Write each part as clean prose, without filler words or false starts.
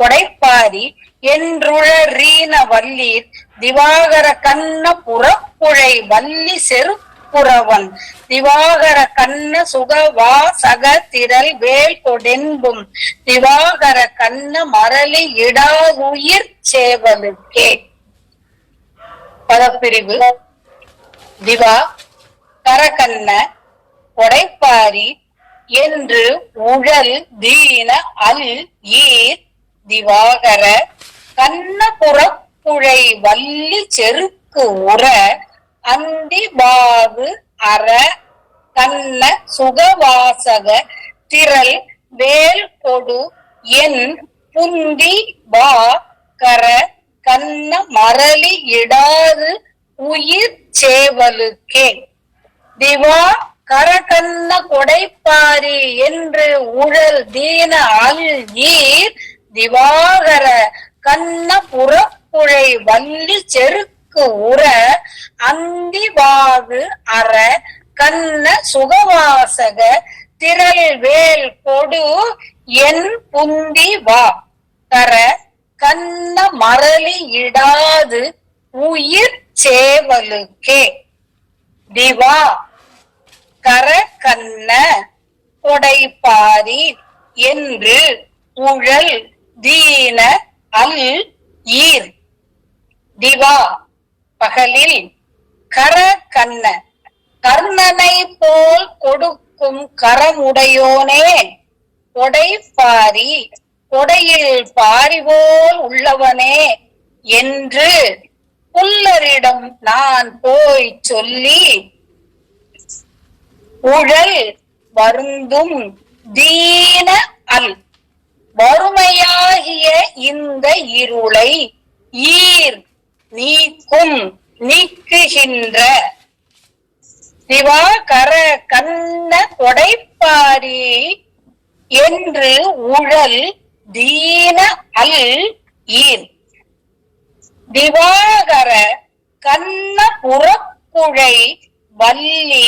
கொடைப்பாரி என்றுழறீன வல்லீர் திவாகர கண்ண புறப்புழை வள்ளி செருப்புறவன் திவாகர கண்ண சுகவா சக திரள் வேல் கொடென்பும் திவாகர கண்ண மரளி இடாதுயிர் சேவலுக்கே. பதப்பிரிவு. திவா கரகண்ண கொடைப்பாரி என்று உழல் தீன அல் ஈர் திவாகர கண்ண புறப்புழை வள்ளி செருக்கு உற அந்தி பாகு அற கண்ண சுகவாசக திரள் வேல் கொடு என் புந்தி வா கர கண்ண மரளி இடாது உயிர் சேவலுக்கே. திவா கரகண்ண கொடைப்பாரி என்று உழல் தீன அல் ஈர் திவாகர கண்ண புறப்புழை வள்ளி செருக்கு உற அந்தி வாகு அற கண்ண சுகவாசக திரள் வேல் கொடு என் புந்தி வா கர கண்ண மரளி இடாது உயிர் சேவலுக்கே. திவா கரகண்ண கொடைப்பாரி என்று உழல் தீன அல் ஈர். திவா பகலில் கரகண்ண கர்ணனை போல் கொடுக்கும் கரமுடையோனே கொடைப்பாரி கொடையில் பாரிபோல் உள்ளவனே என்று புல்லரிடம் நான் போய் சொல்லி உழல் வருந்தும் தீன அல் வறுமையாகிய இந்த இருளை ஈர் நீக்கும் நீக்குகின்ற திவாகர கண்ண கொடைப்பாரி என்று உழல் தீன அல் ஈர். திவாகர கண்ண புறப்புழை வள்ளி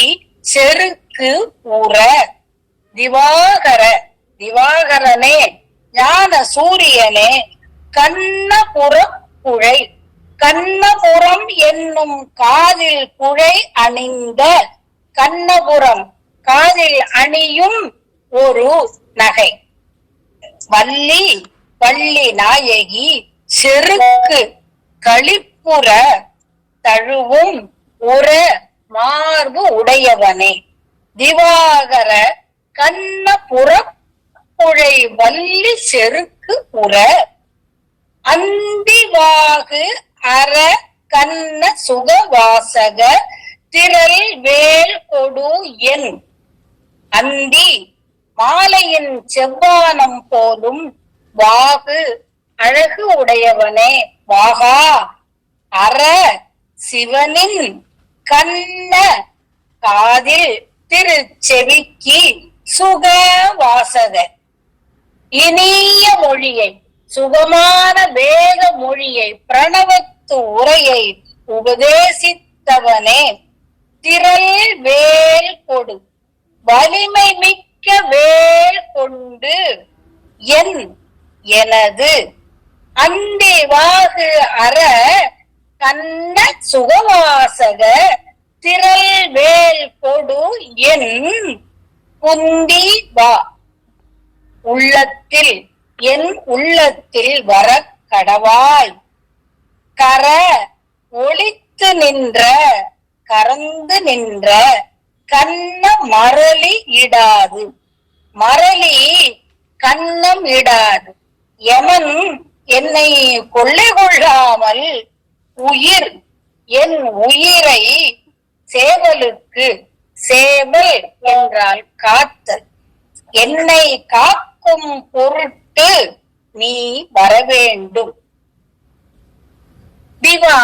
செருக்கு உற. திவாகர திவாகரனே ஞான சூரியனே கண்ண புறப்புழை கண்ணபுரம் என்னும் காதில் குழை அணிந்த கண்ணபுரம் காதில் அணியும் ஒரு நகை வள்ளி வள்ளி நாயகி செருக்கு களிப்புற தழுவும் உற மார்பு உடையவனே. திவாகர கண்ண புறப்புழை வள்ளி செருக்கு உற அந்திவாகு அற கண்ண சுகவாசக திரள் வேல் கொடு என். அந்தி மாலையின் செவ்வானம் போலும் வாகு அழகு உடையவனே வாகா அற சிவனின் கண்ண காதில் திருச்செவிக்கு சுகவாசக இனிய மொழியை சுகமான வேத மொழியை பிரணவத்து உரையை உபதேசித்தவனே திரள் வேல் கொடு வலிமை மிக்க வேல் கொண்டு என் எனது அந்தி வாகு அற கண்ண சுகவாசக திரள் வேல் கொடு என் புந்தி வா உள்ளத்தில் என் உள்ளத்தில் வர கடவாய் கர ஒளித்து நின்ற கறந்து நின்ற கண்ண மரளி இடாது மரளி கண்ணம் இடாது எமன் என்னை கொள்ளை கொள்ளாமல் உயிர் என் உயிரை சேவலுக்கு சேவல் என்றால் காத்தல் என்னை காக்கும் பொருட்டு நீ வரவேண்டும். திவா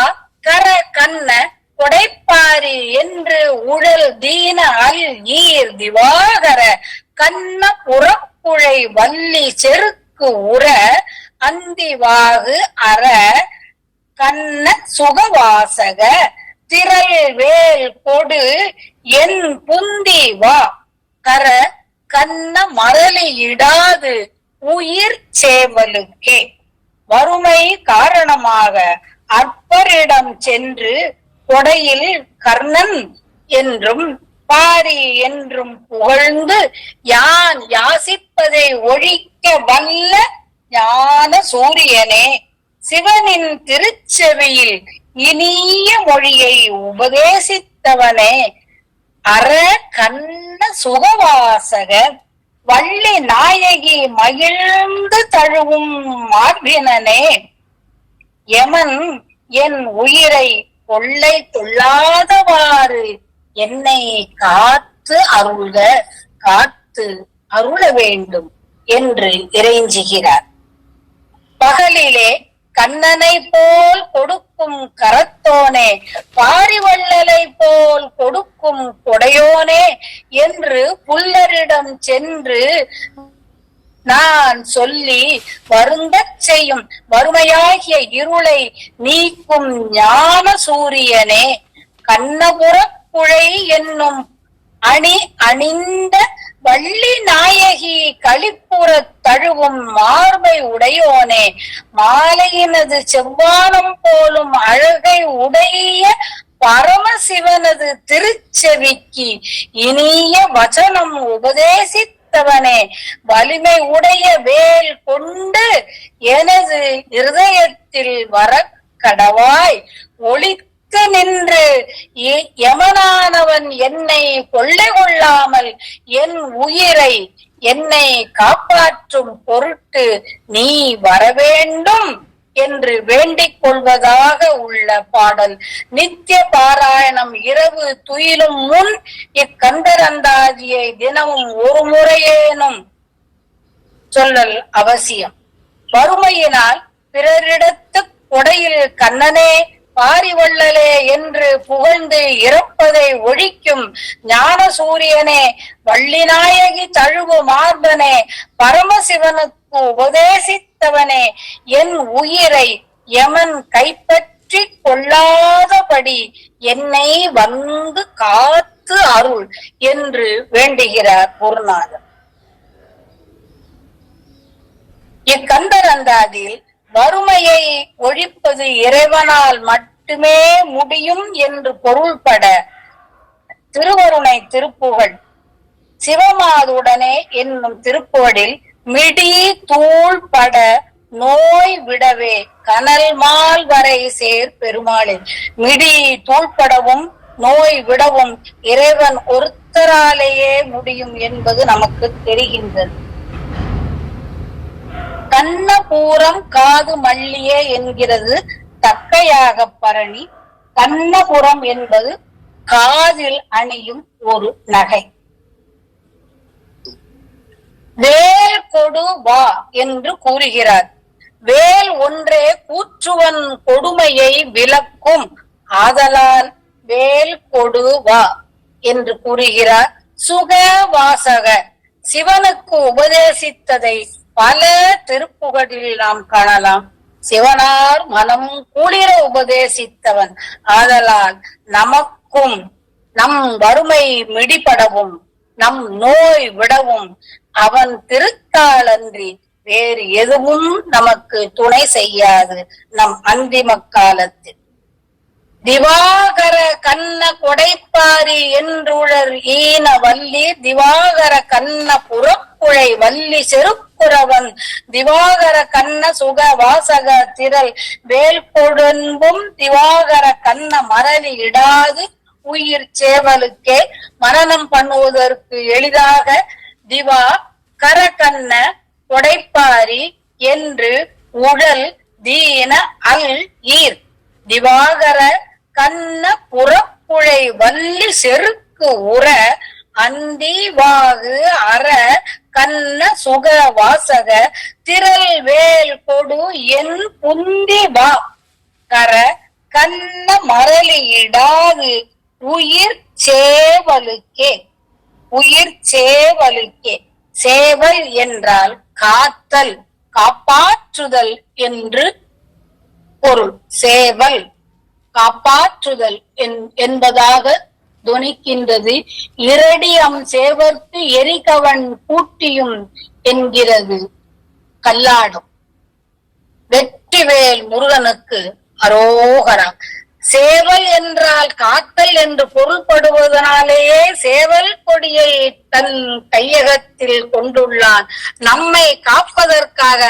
கர கண்ண கொடைப்பாரி என்று உழல் தீன அல் ஈர் திவாகர கண்ண புறப்புழை வள்ளி செருக்கு உற அந்திவாகு அற கண்ண சுகவாசக திரள் வேல் கொடு என் புந்தி வா கர கண்ண மரளி இடாது உயிர் சேவலுக்கே. வறுமை காரணமாக அற்பரிடம் சென்று கொடையில் கர்ணன் என்றும் பாரி என்றும் புகழ்ந்து யான் யாசிப்பதை ஒழிக்க வல்ல ஞான சூரியனே, சிவனின் திருச்செவியில் இனிய மொழியை உபதேசித்தவனே, அற கண்ண சுகவாசக வள்ளி நாயகி மகிழ்ந்து தழுவும் மார்பினனே, யமன் என் உயிரை கொள்ளை கொள்ளாதவாறு என்னை காத்து அருள வேண்டும் என்று இறைஞ்சுகிறார். பகலிலே கண்ணனை போல் கொடுக்கும் கரத்தோனே, பாரிவள்ளலை போல் கொடுக்கும் கொடையோனே என்று புல்லரிடம் சென்று நான் சொல்லி வருந்தச் செய்யும் வறுமையாகிய இருளை நீக்கும் ஞான சூரியனே, கண்ணபுரக்குழை என்னும் அணி அணிந்த வள்ளி நாயகி களிப்புற தழுவும் மார்பை உடையோனே, மாலையினது செவ்வானம் போலும் அழகை உடைய பரமசிவனது திருச்செவிக்கு இனிய வசனம் உபதேசித்தவனே, வலிமை உடைய வேல் கொண்டு எனது இருதயத்தில் வர கடவாய் ஒளித்து நின்று யமனானவன் என்னை கொள்ளை கொள்ளாமல் என் உயிரை என்னை காப்பாற்றும் பொருட்டு நீ வரவேண்டும் என்று வேண்டிக் கொள்வதாக உள்ள பாடல். நித்திய பாராயணம் இரவு துயிலும் முன் இக்கந்தரந்தாதியை தினமும் ஒரு முறையேனும் சொல்லல் அவசியம். வறுமையினால் பிறரிடத்து கொடையில் கண்ணனே பாரிவள்ளலே என்று புகழ்ந்து இறப்பதை ஒழிக்கும் ஞான சூரியனே, வள்ளிநாயகி தழுவு மார்பனே, பரமசிவனுக்கு உபதேசித்தவனே, என் உயிரை யமன் கைப்பற்றி கொள்ளாதபடி என்னை வந்து காத்து அருள் என்று வேண்டுகிறார் குருநாதர். இக்கந்தரந்தாதியில் வறுமையை ஒழிப்பது இறைவனால் மட்டுமே முடியும் என்று பொருள்பட திருவருணை திருப்புகழ் சிவமாதுடனே என்னும் திருப்புகழில் மிடி தூள் பட நோய் விடவே கனல் மால் வரை சேர் பெருமாளில், மிடி தூள்படவும் நோய் விடவும் இறைவன் ஒருத்தராலேயே முடியும் என்பது நமக்கு தெரிகின்றது. கண்ணபூரம் காது மல்லியே என்கிறது தக்கையாக பரணி. கண்ணபுரம் என்பது காதில் அணியும் ஒரு நகை. வேல் கொடு வா என்று கூறுகிறார். வேல் ஒன்றே கூற்றுவன் கொடுமையை விலக்கும், ஆதலால் வேல் கொடு வா என்று கூறுகிறார். சுகவாசக சிவனுக்கு உபதேசித்ததை பல திருப்புகழில் நாம் காணலாம். சிவனார் மனம் குளிர உபதேசித்தவன், ஆதலால் நமக்கும் நம் வறுமை மிடிபடவும் நம் நோய் விடவும் அவன் திருத்தாளன்றி வேறு எதுவும் நமக்கு துணை செய்யாது நம் அந்திம காலத்தில். திவாகர கண்ண கொடைப்பாரி என்றுழர் ஈன வள்ளி, திவாகர கண்ண புறக்குழை வள்ளி செருக்குறவன், திவாகர கண்ண சுக வாசக திரள் வேல் கொடுன்பும், திவாகர கண்ண மரளி இடாது உயிர் சேவலுக்கே. மரணம் பண்ணுவதற்கு எளிதாக திவா கரகண்ண கொடைப்பாரி என்று உடல் தீன அல் ஈர், திவாகர கண்ண புறப்புழை வள்ளி செருக்கு உற, அந்தி வாகு அற கண்ண சுக வாசக திரள் வேல் கொடு என் புந்தி வா, கர கண்ண மரளி இடாது உயிர் சேவலுக்கே. உயிர் சேவலுக்கே, சேவல் என்றால் காத்தல், காப்பாற்றுதல் என்று பொருள். சேவல் காப்பாற்றுதல் என்பதாக துணிக்கின்றது. இரடியம் சேவர்க்கு எரிகவன் கூட்டியும் என்கிறது கல்லாடம். வெற்றிவேல் முருகனுக்கு அரோகரா. சேவல் என்றால் காத்தல் என்று பொருள்படுவதனாலேயே சேவல் கொடியை தன் கையகத்தில் கொண்டுள்ளான். நம்மை காப்பதற்காக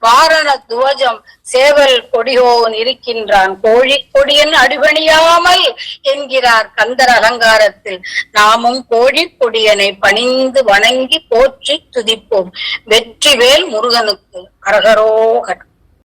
வாரண துவஜம் சேவல் கொடியோன் இருக்கின்றான். கோழி கொடியன் அடிபணியாமல் என்கிறார் கந்தர் அலங்காரத்தில். நாமும் கோழி கொடியனை பணிந்து வணங்கி போற்றி துதிப்போம். வெற்றிவேல் முருகனுக்கு அரகரோகர்.